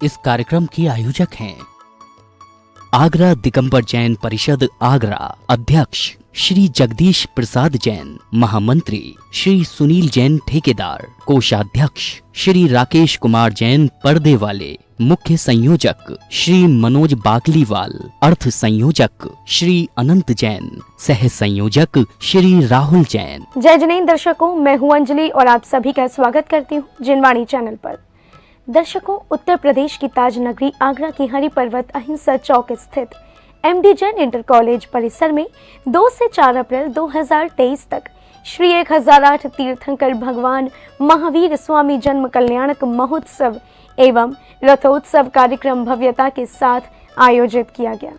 इस कार्यक्रम के आयोजक हैं आगरा दिगंबर जैन परिषद आगरा अध्यक्ष श्री जगदीश प्रसाद जैन, महामंत्री श्री सुनील जैन ठेकेदार, कोषाध्यक्ष श्री राकेश कुमार जैन पर्दे वाले, मुख्य संयोजक श्री मनोज बागलीवाल, अर्थ संयोजक श्री अनंत जैन, सह संयोजक श्री राहुल जैन। जय जैन दर्शकों, मैं हूं अंजलि और आप सभी का स्वागत करती हूं जिनवाणी चैनल पर। दर्शकों, उत्तर प्रदेश की ताज नगरी आगरा की हरि पर्वत अहिंसा चौक स्थित एमडी जैन इंटर कॉलेज परिसर में 2 से 4 अप्रैल 2023 तक श्री 1008 तीर्थंकर भगवान महावीर स्वामी जन्म कल्याणक महोत्सव एवं रथोत्सव कार्यक्रम भव्यता के साथ आयोजित किया गया।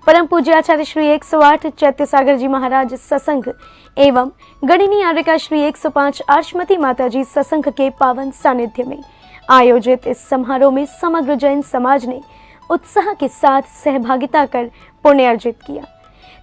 परम पूज्य आचार्य श्री 108 चैत्य सागर जी महाराज सत्संग एवं गणिनी आर्यका श्री 105 आर्षमती माता जी सत्संग के पावन सानिध्य में आयोजित इस समारोह में समग्र जैन समाज ने उत्साह के साथ सहभागिता कर पुण्य अर्जित किया।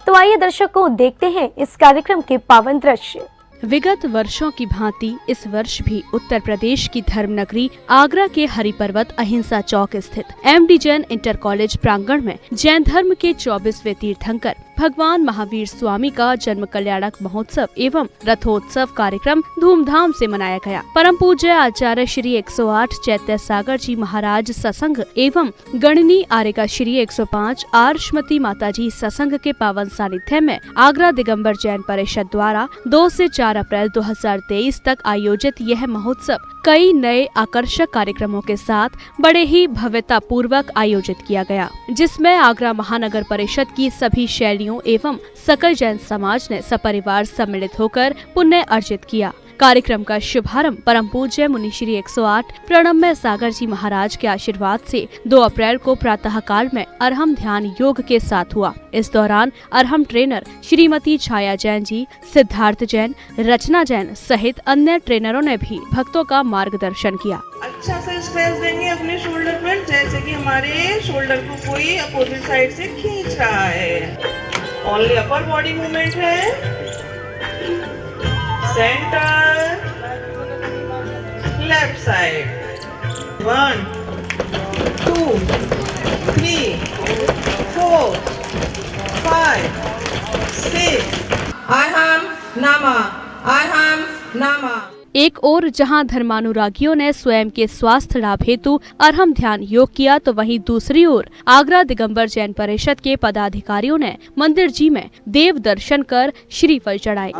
तो आइए दर्शकों, देखते हैं इस कार्यक्रम के पावन दृश्य। विगत वर्षों की भांति इस वर्ष भी उत्तर प्रदेश की धर्म नगरी आगरा के हरि पर्वत अहिंसा चौक स्थित एमडी जैन इंटर कॉलेज प्रांगण में जैन धर्म के 24वें तीर्थंकर भगवान महावीर स्वामी का जन्म कल्याणक महोत्सव एवं रथोत्सव कार्यक्रम धूमधाम से मनाया गया। परम पूज्य आचार्य श्री 108 चैत्य सागर जी महाराज सत्संग एवं गणनी आर्यका श्री 105 आर्षमती माता जी सत्संग के पावन सानिध्य में आगरा दिगंबर जैन परिषद द्वारा 2 से 4 अप्रैल 2023 तक आयोजित यह महोत्सव कई नए आकर्षक कार्यक्रमों के साथ बड़े ही भव्यता पूर्वक आयोजित किया गया, जिसमें आगरा महानगर परिषद की सभी शैलियों एवं सकल जैन समाज ने सपरिवार सम्मिलित होकर पुण्य अर्जित किया। कार्यक्रम का शुभारंभ परम पूज्य मुनि श्री 108 प्रणम्य सागर जी महाराज के आशीर्वाद से 2 अप्रैल को प्रातः काल में अरहम ध्यान योग के साथ हुआ। इस दौरान अरहम ट्रेनर श्रीमती छाया जैन जी, सिद्धार्थ जैन, रचना जैन सहित अन्य ट्रेनरों ने भी भक्तों का मार्गदर्शन किया। अच्छा से स्ट्रेस देंगे अपने शोल्डर पर, जैसे कि हमारे शोल्डर को कोई अपोजिट साइड से खींच रहा है। ओनली अपर बॉडी मूवमेंट है। सेंटर, लेफ्ट साइड, 1 2 3 4 5 6 अरहम नामा। एक ओर जहां धर्मानुरागियों ने स्वयं के स्वास्थ्य लाभ हेतु अरहम ध्यान योग किया, तो वहीं दूसरी ओर आगरा दिगंबर जैन परिषद के पदाधिकारियों ने मंदिर जी में देव दर्शन कर श्रीफल चढ़ाए।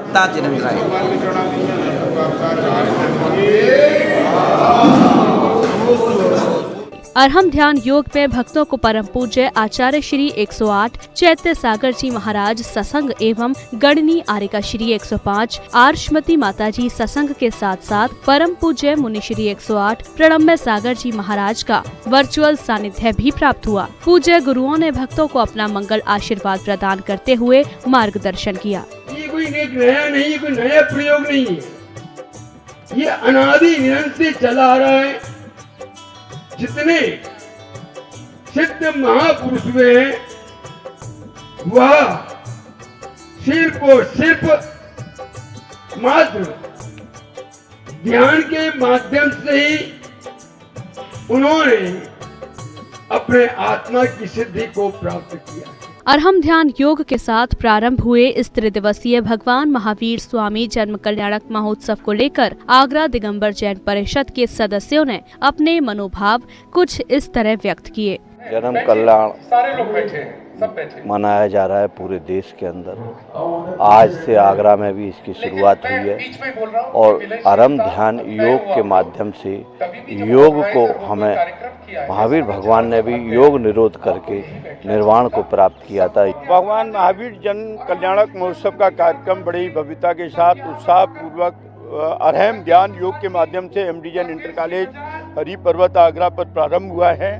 अरहम ध्यान योग में भक्तों को परम पूज्य आचार्य श्री 108 चैत्य सागर जी महाराज सत्संग एवं गणनी आर्यका श्री 105 आर्षमती माता जी सत्संग के साथ साथ परम पूज्य मुनि श्री 108 प्रणम्य सागर जी महाराज का वर्चुअल सानिध्य भी प्राप्त हुआ। पूज्य गुरुओं ने भक्तों को अपना मंगल आशीर्वाद प्रदान करते हुए मार्गदर्शन किया। ये कोई एक नया नहीं, कोई नया प्रयोग नहीं है, ये अनादि निरंतर चला आ रहा है। जितने सिद्ध महापुरुष हुए हैं, वह सिर्फ और सिर्फ मात्र ध्यान के माध्यम से ही उन्होंने अपने आत्मा की सिद्धि को प्राप्त किया। अरहम ध्यान योग के साथ प्रारंभ हुए इस 3 दिवसीय भगवान महावीर स्वामी जन्म कल्याणक महोत्सव को लेकर आगरा दिगंबर जैन परिषद के सदस्यों ने अपने मनोभाव कुछ इस तरह व्यक्त किए। जन्म कल्याण सारे लोग बैठे मनाया जा रहा है पूरे देश के अंदर। आज से आगरा में भी इसकी शुरुआत हुई है और अरहम ध्यान योग के माध्यम से योग को हमें महावीर भगवान ने भी योग निरोध करके निर्वाण को प्राप्त किया था। भगवान महावीर जन्म कल्याणक महोत्सव का कार्यक्रम बड़ी भव्यता के साथ उत्साह पूर्वक अरहम ध्यान योग के माध्यम से MD Jain inter college Hari पर्वत आगरा पर प्रारंभ हुआ है।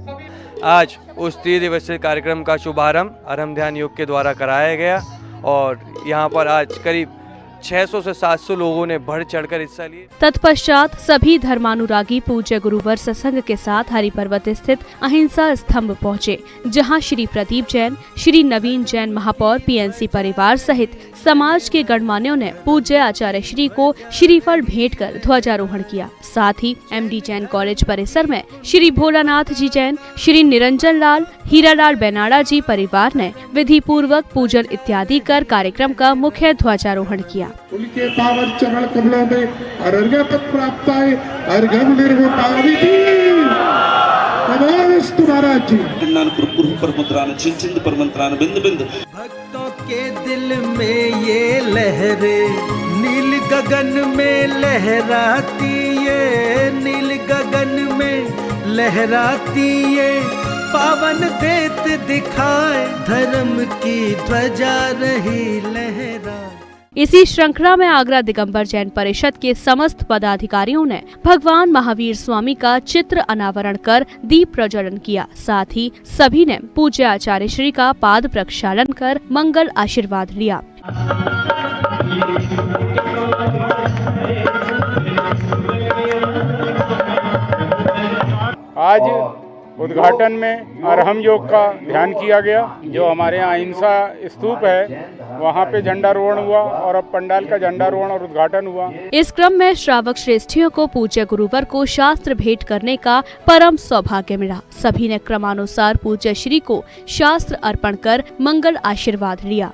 आज उस 3 दिवसीय कार्यक्रम का शुभारंभ अरहम ध्यान योग के द्वारा कराया गया और यहाँ पर आज करीब 600 से 700 लोगों ने बढ़ चढ़कर हिस्सा लिया। तत्पश्चात सभी धर्मानुरागी पूज्य गुरुवर सत्संग के साथ हरिपर्वत स्थित अहिंसा स्तंभ पहुँचे, जहाँ श्री प्रदीप जैन, श्री नवीन जैन महापौर, पीएनसी परिवार सहित समाज के गणमान्यों ने पूज्य आचार्य श्री को श्रीफल भेंट कर ध्वजारोहण किया। साथ ही एमडी जैन कॉलेज परिसर में श्री भोलानाथ जी जैन, श्री निरंजन लाल, हीरालाल बेनाड़ा जी परिवार ने विधि पूर्वक पूजन इत्यादि कर कार्यक्रम का मुख्य ध्वजारोहण किया। उनके पावन चरण कमलों में अर्घ्य पद प्राप्त है। अर्घ्यम निर्वृताविधि नमोस्तु महाराज जी। पर मुद्रान चिंचित पर मंत्रान बिंद बिंद। भक्तों के दिल में ये लहरे नील गगन में लहराती, ये नील गगन में लहराती, ये पावन देत दिखाए धर्म की ध्वजा रही लहरा। इसी श्रृंखला में आगरा दिगंबर जैन परिषद के समस्त पदाधिकारियों ने भगवान महावीर स्वामी का चित्र अनावरण कर दीप प्रज्वलन किया। साथ ही सभी ने पूज्य आचार्य श्री का पाद प्रक्षालन कर मंगल आशीर्वाद लिया। आज उद्घाटन में अरहम योग का ध्यान किया गया। जो हमारे यहाँ अहिंसा स्तूप है वहाँ पे झंडारोहण हुआ और अब पंडाल का झंडारोहण और उद्घाटन हुआ। इस क्रम में श्रावक श्रेष्ठियों को पूज्य गुरुवर को शास्त्र भेंट करने का परम सौभाग्य मिला। सभी ने क्रमानुसार पूज्य श्री को शास्त्र अर्पण कर मंगल आशीर्वाद लिया।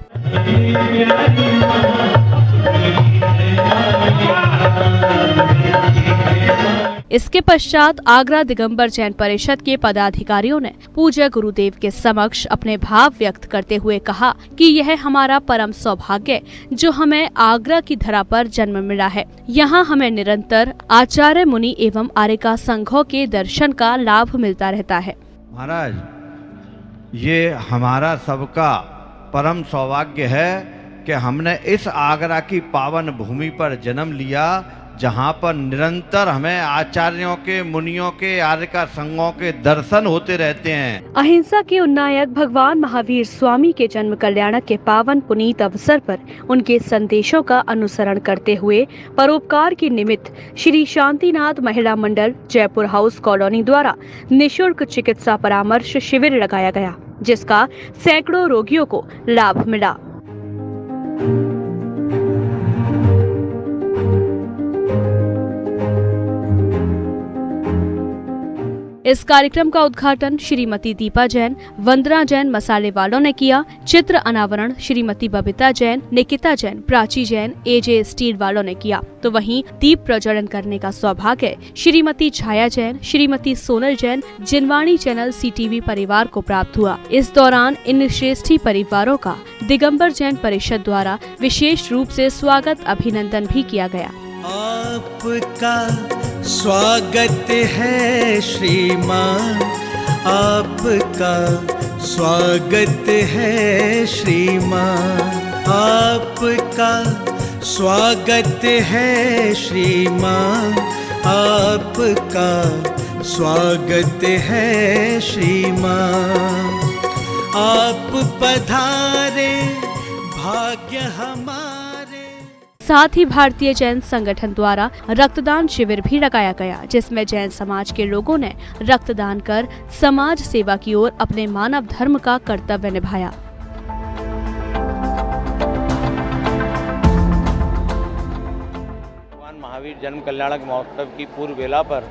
इसके पश्चात आगरा दिगंबर जैन परिषद के पदाधिकारियों ने पूज्य गुरुदेव के समक्ष अपने भाव व्यक्त करते हुए कहा कि यह हमारा परम सौभाग्य जो हमें आगरा की धरा पर जन्म मिला है। यहाँ हमें निरंतर आचार्य मुनि एवं आर्यका संघों के दर्शन का लाभ मिलता रहता है। महाराज, ये हमारा सबका परम सौभाग्य है कि हमने इस आगरा की पावन भूमि पर जन्म लिया, जहाँ पर निरंतर हमें आचार्यों के, मुनियों के, आर्यका संघों के दर्शन होते रहते हैं। अहिंसा के उन्नायक भगवान महावीर स्वामी के जन्म कल्याणक के पावन पुनीत अवसर पर उनके संदेशों का अनुसरण करते हुए परोपकार के निमित्त श्री शांतिनाथ महिला मंडल जयपुर हाउस कॉलोनी द्वारा निःशुल्क चिकित्सा परामर्श शिविर लगाया गया, जिसका सैकड़ों रोगियों को लाभ मिला। इस कार्यक्रम का उद्घाटन श्रीमती दीपा जैन, वंदना जैन मसाले वालों ने किया। चित्र अनावरण श्रीमती बबीता जैन, निकिता जैन, प्राची जैन, एजे स्टील वालों ने किया। तो वहीं दीप प्रज्वलन करने का सौभाग्य श्रीमती छाया जैन, श्रीमती सोनल जैन, जिनवाणी चैनल सीटीवी परिवार को प्राप्त हुआ। इस दौरान इन श्रेष्ठी परिवारों का दिगंबर जैन परिषद द्वारा विशेष रूप से स्वागत अभिनंदन भी किया गया। आपका स्वागत है श्रीमान, आपका स्वागत है श्रीमान, आपका स्वागत है श्रीमान, आपका स्वागत है श्रीमान। आप पधारे भाग्य हमारे। साथ ही भारतीय जैन संगठन द्वारा रक्तदान शिविर भी लगाया गया, जिसमें जैन समाज के लोगों ने रक्तदान कर समाज सेवा की ओर अपने मानव धर्म का कर्तव्य निभाया। भगवान महावीर जन्म कल्याणक महोत्सव की पूर्व बेला पर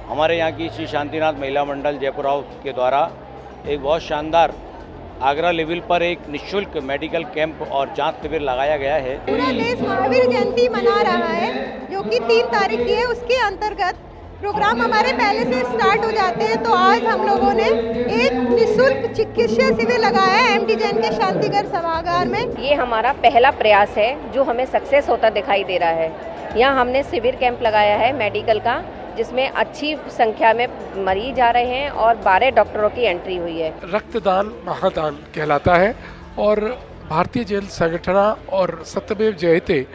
हमारे यहाँ की श्री शांतिनाथ महिला मंडल जयपुर हाउस के द्वारा एक बहुत शानदार आगरा लेवल पर एक निःशुल्क मेडिकल कैंप और जांच शिविर लगाया गया है। पूरा देश महावीर जयंती मना रहा है, जो कि 3 तारीख की है। उसके अंतर्गत प्रोग्राम हमारे पहले से स्टार्ट हो जाते हैं। तो आज हम लोगों ने एक निःशुल्क चिकित्सा शिविर लगाया है एमडी जैन के शांतिगर सभागार में। ये हमारा पहला प्रयास है जो हमें सक्सेस होता दिखाई दे रहा है। यहाँ हमने शिविर कैंप लगाया है मेडिकल का, जिसमें अच्छी संख्या में मरीज आ रहे हैं और 12 डॉक्टरों की एंट्री हुई है। रक्तदान महादान कहलाता है और भारतीय जैन संगठन और सत्यमेव जयते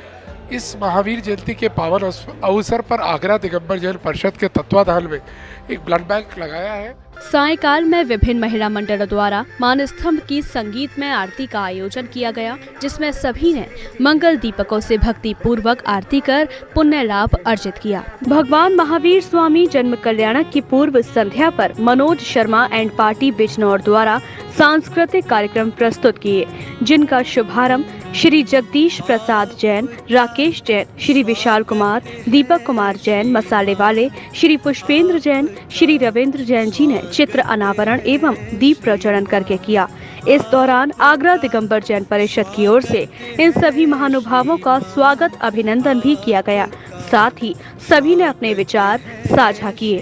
इस महावीर जयंती के पावन अवसर पर आगरा दिगंबर जैन परिषद के तत्वाधान में एक ब्लड बैंक लगाया है। सायंकाल में विभिन्न महिला मंडलों द्वारा मान स्तंभ की संगीतमय आरती का आयोजन किया गया, जिसमें सभी ने मंगल दीपकों से भक्ति पूर्वक आरती कर पुण्य लाभ अर्जित किया। भगवान महावीर स्वामी जन्म कल्याणक की पूर्व संध्या पर मनोज शर्मा एंड पार्टी बिजनौर द्वारा सांस्कृतिक कार्यक्रम प्रस्तुत किए, जिनका शुभारंभ श्री जगदीश प्रसाद जैन, राकेश जैन, श्री विशाल कुमार, दीपक कुमार जैन मसाले वाले, श्री पुष्पेंद्र जैन, श्री रविंद्र जैन जी ने चित्र अनावरण एवं दीप प्रज्वलन करके किया। इस दौरान आगरा दिगंबर जैन परिषद की ओर से इन सभी महानुभावों का स्वागत अभिनंदन भी किया गया। साथ ही सभी ने अपने विचार साझा किए।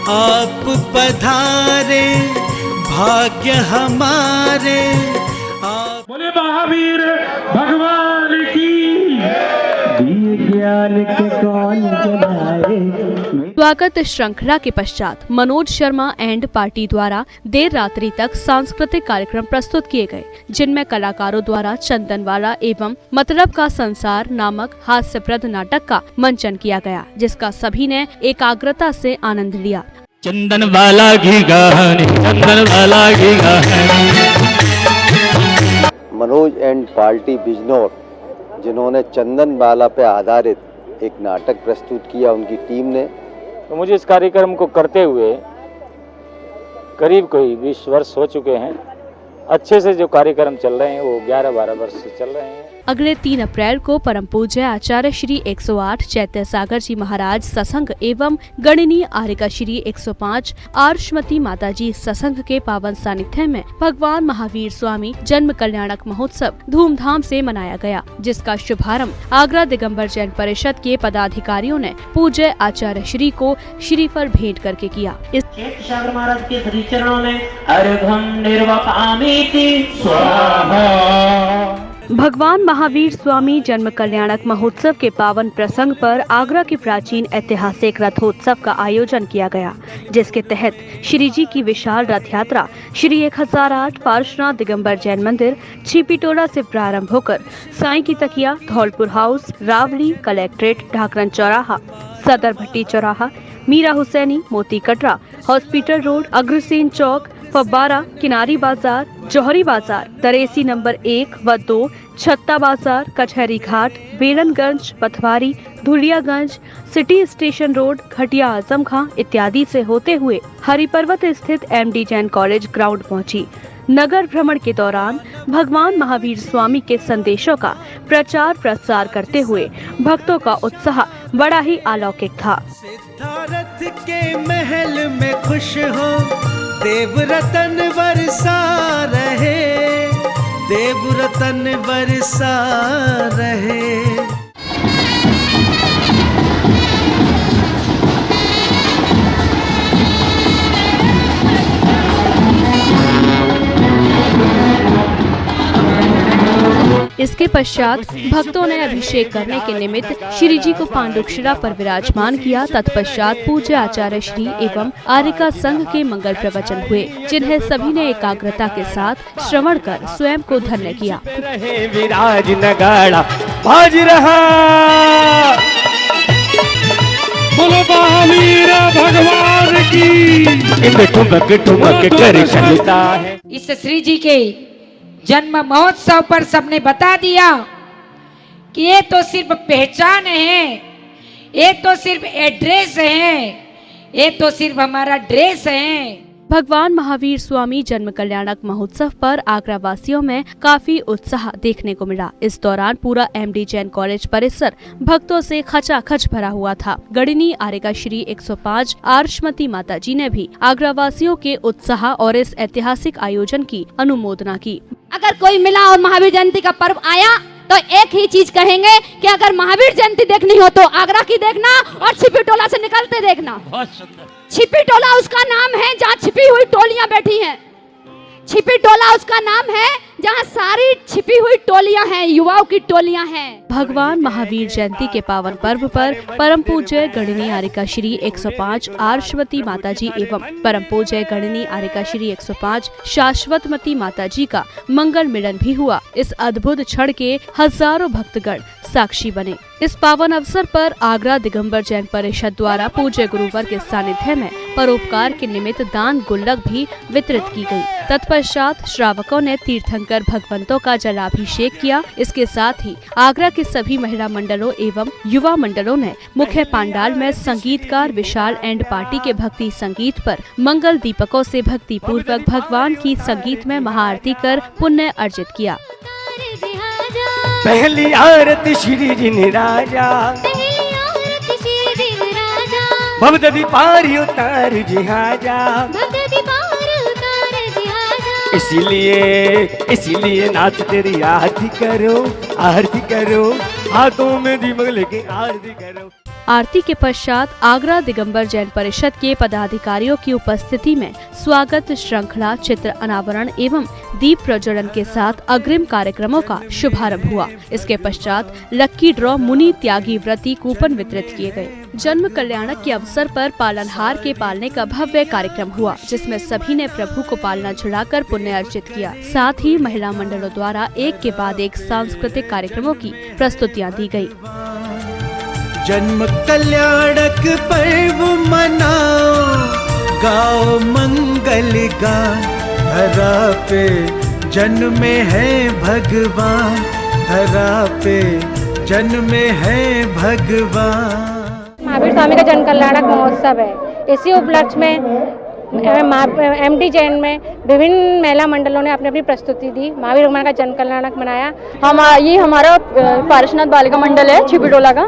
आप पधारे भाग्य हमारे, बोले महावीर भगवान की। ज्ञान के कौन जनाए। स्वागत श्रृंखला के पश्चात मनोज शर्मा एंड पार्टी द्वारा देर रात्रि तक सांस्कृतिक कार्यक्रम प्रस्तुत किए गए, जिनमें कलाकारों द्वारा चंदनवाला एवं मतलब का संसार नामक हास्यप्रद नाटक का मंचन किया गया, जिसका सभी ने एकाग्रता से आनंद लिया। चंदन वाला की कहानी, चंदन वाला की कहानी। मनोज एंड पार्टी बिजनौर, जिन्होंने चंदन वाला पे आधारित एक नाटक प्रस्तुत किया, उनकी टीम ने। तो मुझे इस कार्यक्रम को करते हुए करीब कोई 20 वर्ष हो चुके हैं। अच्छे से जो कार्यक्रम चल रहे हैं वो 11-12 वर्ष से चल रहे हैं। अगले 3 अप्रैल को परम पूज्य आचार्य श्री 108 चैत्य सागर जी महाराज सत्संग एवं गणिनी आर्यका श्री 105 आर्षमती माता जी सत्संग के पावन सानिध्य में भगवान महावीर स्वामी जन्म कल्याणक महोत्सव धूमधाम से मनाया गया, जिसका शुभारंभ आगरा दिगंबर जैन परिषद के पदाधिकारियों ने पूज्य आचार्य श्री को श्रीफल भेंट करके किया। इस सागर महाराज के श्री चरणों में अर्घम निर्वपामीति स्वाहा। भगवान महावीर स्वामी जन्म कल्याणक महोत्सव के पावन प्रसंग पर आगरा की प्राचीन ऐतिहासिक रथोत्सव का आयोजन किया गया, जिसके तहत श्री जी की विशाल रथ यात्रा श्री 1008 पार्श्वनाथ दिगंबर जैन मंदिर छिपीटोला से प्रारंभ होकर साई की तकिया, धौलपुर हाउस, रावली, कलेक्ट्रेट, ढाकरन चौराहा, सदर भट्टी चौराहा, मीरा हुसैनी, मोती कटरा, हॉस्पिटल रोड, अग्रसेन चौक, फब्बारा, किनारी बाजार, जौहरी बाजार, दरेसी नंबर 1 व 2, छत्ता बाजार, कचहरी घाट, Belanganj, Pathwari, धुलियागंज, city station road, घटिया आजम खां इत्यादि से होते हुए हरिपर्वत स्थित एमडी जैन कॉलेज ग्राउंड पहुंची। नगर भ्रमण के दौरान भगवान महावीर स्वामी के संदेशों का प्रचार प्रसार करते हुए भक्तों का उत्साह बड़ा ही अलौकिक था। सिद्धार्थ के महल में खुश हो, देव रतन बरसा रहे, देव रतन बरसा रहे। इसके पश्चात भक्तों ने अभिषेक करने के निमित्त श्री जी को पांडुक्षरा पर विराजमान किया। तत्पश्चात पूज्य आचार्य श्री एवं आर्यका संघ के मंगल प्रवचन हुए, जिन्हें सभी ने एकाग्रता के साथ श्रवण कर स्वयं को धन्य किया। विराज नगाड़ा बाज रहा, बोलो महावीर भगवान की। ठुमक ठुमक कर चलता है। इस श्री जी के जन्म महोत्सव पर सबने बता दिया कि ये तो सिर्फ पहचान है, ये तो सिर्फ एड्रेस है, ये तो सिर्फ हमारा ड्रेस है। भगवान महावीर स्वामी जन्म कल्याणक महोत्सव पर आगरा वासियों में काफी उत्साह देखने को मिला। इस दौरान पूरा एमडी जैन कॉलेज परिसर भक्तों से खचाखच भरा हुआ था। गणिनी आर्यका श्री 105 आर्षमती माता जी ने भी आगरा वासियों के उत्साह और इस ऐतिहासिक आयोजन की अनुमोदना की। अगर कोई मिला और महावीर जयंती का पर्व आया तो एक ही चीज कहेंगे कि अगर महावीर जयंती देखनी हो तो आगरा की देखना और छिपीटोला से निकलते देखना। छिपीटोला उसका नाम है जहाँ छिपी हुई टोलियां बैठी हैं। छिपीटोला उसका नाम है जहाँ सारी छिपी हुई टोलियां हैं, युवाओं की टोलियां हैं। भगवान महावीर जयंती के पावन पर्व पर परम पूज्य गणिनी आर्यका श्री 105 आर्षवती माता जी एवं परम पूज्य गणिनी आर्यका श्री 105 शाश्वतमती माता जी का मंगल मिलन भी हुआ। इस अद्भुत क्षण के हजारों भक्तगण साक्षी बने। इस पावन अवसर पर आगरा दिगंबर जैन परिषद द्वारा पूज्य गुरुवर के सानिध्य में परोपकार के निमित्त दान गुल्लक भी वितरित की गई। तत्पश्चात श्रावकों ने तीर्थंकर भगवंतों का जलाभिषेक किया। इसके साथ ही आगरा के सभी महिला मंडलों एवं युवा मंडलों ने मुख्य पंडाल में संगीतकार विशाल एंड पार्टी के भक्ति संगीत पर मंगल दीपकों से भक्ति पूर्वक भगवान की संगीत में महाआरती कर पुण्य अर्जित किया। पहली आरती श्री जी राजा भवददी पारी उतार जिहाजा, इसीलिए नाच तेरी आरती करो, हाथों में दीपक लेके आरती करो। आरती के पश्चात आगरा दिगंबर जैन परिषद के पदाधिकारियों की उपस्थिति में स्वागत श्रृंखला, चित्र अनावरण एवं दीप प्रज्वलन के साथ अग्रिम कार्यक्रमों का शुभारंभ हुआ। इसके पश्चात लक्की ड्रॉ, मुनि त्यागी व्रती कूपन वितरित किए गए। जन्म कल्याणक के अवसर पर पालनहार के पालने का भव्य कार्यक्रम हुआ, जिसमें सभी ने प्रभु को पालना चढ़ाकर पुण्य अर्जित किया। साथ ही महिला मंडलों द्वारा एक के बाद एक सांस्कृतिक कार्यक्रमों की प्रस्तुतियाँ दी गयी। जन्म कल्याणक पर्व मनाओ, गाओ मंगल गान, धरा पे जन्मे है भगवान, धरा पे जन्मे है भगवान। महावीर स्वामी का जन्म कल्याणक महोत्सव है। इसी उपलक्ष्य में एमडी जैन में विभिन्न महिला मंडलों ने अपनी अपनी प्रस्तुति दी। महावीर भगवान का जन्म कल्याणक मनाया। ये हमारा पारसनाथ बालिका मंडल है छिपीटोला का,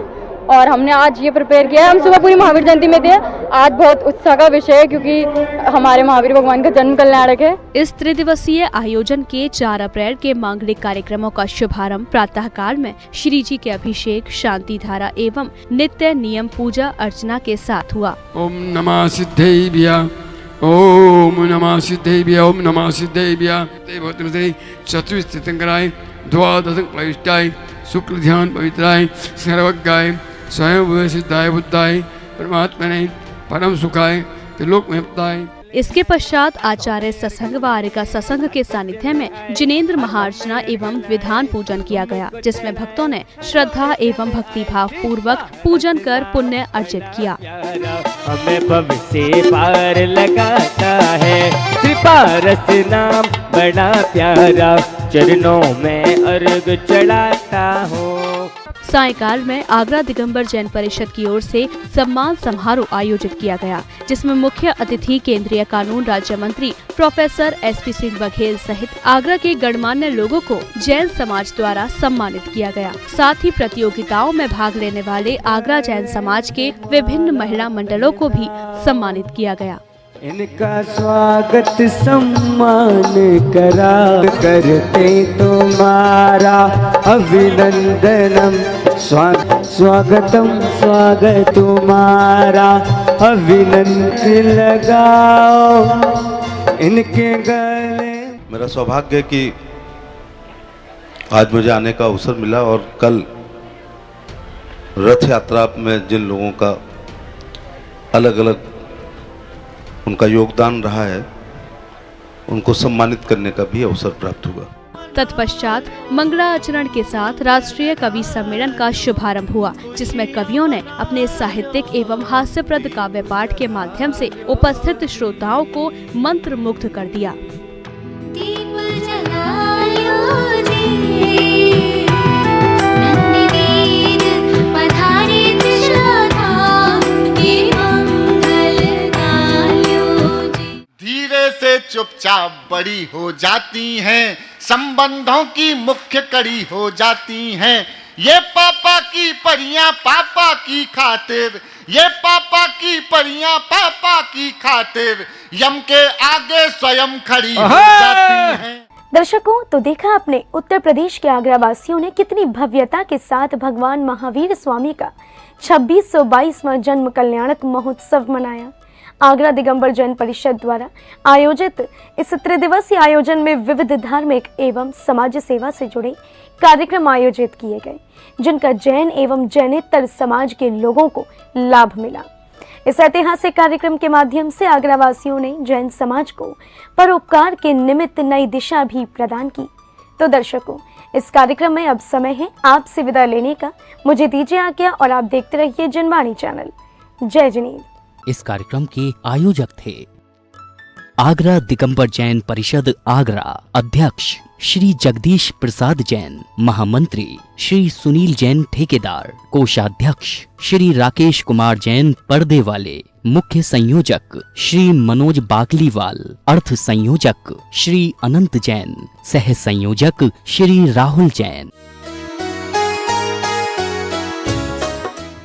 और हमने आज ये प्रिपेयर किया है। हम सुबह पूरी महावीर जयंती में थे। आज बहुत उत्साह का विषय है क्योंकि हमारे महावीर भगवान का जन्म कल्याणक है। इस त्रिदिवसीय आयोजन के 4 अप्रैल के मांगलिक कार्यक्रमों का शुभारंभ प्रातः काल में श्री जी के अभिषेक, शांति धारा एवं नित्य नियम पूजा अर्चना के साथ हुआ। ओम नमः सिद्धेभ्यः, ओम नमः सिद्धेभ्यः, ओम नमः सिद्धेभ्यः। देवोत्तमसे चतुर्स्थितंकराय, द्वादश क्लैष्टाय, शुक्ल ध्यान पवित्राय, सर्वज्ञाय, स्वयं सिद्धाय बुद्धाय, परमात्मने परम सुखाय, त्रिलोक महत्ताय। इसके पश्चात आचार्य सत्संग व आर्यिका सत्संग के सानिध्य में जिनेंद्र महार्चना एवं विधान पूजन किया गया, जिसमें भक्तों ने श्रद्धा एवं भक्ति भाव पूर्वक पूजन कर पुण्य अर्जित किया। हमें भव से पार लगाता है, श्री पारस नाम बड़ा प्यारा, चरणों में अर्घ चढ़ाता हूँ। सायंकाल में आगरा दिगंबर जैन परिषद की ओर से सम्मान समारोह आयोजित किया गया, जिसमें मुख्य अतिथि केंद्रीय कानून राज्य मंत्री प्रोफेसर SP सिंह बघेल सहित आगरा के गणमान्य लोगों को जैन समाज द्वारा सम्मानित किया गया। साथ ही प्रतियोगिताओं में भाग लेने वाले आगरा जैन समाज के विभिन्न महिला मंडलों को भी सम्मानित किया गया। इनका स्वागत सम्मान करा करते तुम्हारा अभिनंदनम, स्वागतम स्वागत तुम्हारा अभिनंदन लगाओ इनके गले। मेरा सौभाग्य है कि आज मुझे आने का अवसर मिला और कल रथ यात्रा में जिन लोगों का अलग अलग उनका योगदान रहा है, उनको सम्मानित करने का भी अवसर प्राप्त हुआ। तत्पश्चात मंगलाचरण के साथ राष्ट्रीय कवि सम्मेलन का शुभारंभ हुआ, जिसमें कवियों ने अपने साहित्यिक एवं हास्यप्रद काव्य पाठ के माध्यम से उपस्थित श्रोताओं को मंत्र मुग्ध कर दिया। चुपचाप बड़ी हो जाती हैं, संबंधों की मुख्य कड़ी हो जाती हैं। ये पापा की परियां पापा की खातिर, ये पापा की परियां पापा की खातिर, यम के आगे स्वयं खड़ी हो जाती हैं। दर्शकों, तो देखा आपने उत्तर प्रदेश के आगरा वासियों ने कितनी भव्यता के साथ भगवान महावीर स्वामी का 2622वां जन्म कल्याणक महोत्सव मनाया। आगरा दिगंबर जैन परिषद द्वारा आयोजित इस त्रिदिवसीय आयोजन में विविध धार्मिक एवं समाज सेवा से जुड़े कार्यक्रम आयोजित किए गए, जिनका जैन एवं जैनेतर समाज के लोगों को लाभ मिला। इस ऐतिहासिक कार्यक्रम के माध्यम से आगरा वासियों ने जैन समाज को परोपकार के निमित्त नई दिशा भी प्रदान की। तो दर्शकों, इस कार्यक्रम में अब समय है आपसे विदा लेने का। मुझे दीजिए आज्ञा और आप देखते रहिए जनवाणी चैनल। जय जनीन। इस कार्यक्रम के आयोजक थे आगरा दिगंबर जैन परिषद आगरा, अध्यक्ष श्री जगदीश प्रसाद जैन, महामंत्री श्री सुनील जैन ठेकेदार, कोषाध्यक्ष श्री राकेश कुमार जैन पर्दे वाले, मुख्य संयोजक श्री मनोज बागलीवाल, अर्थ संयोजक श्री अनंत जैन, सह संयोजक श्री राहुल जैन।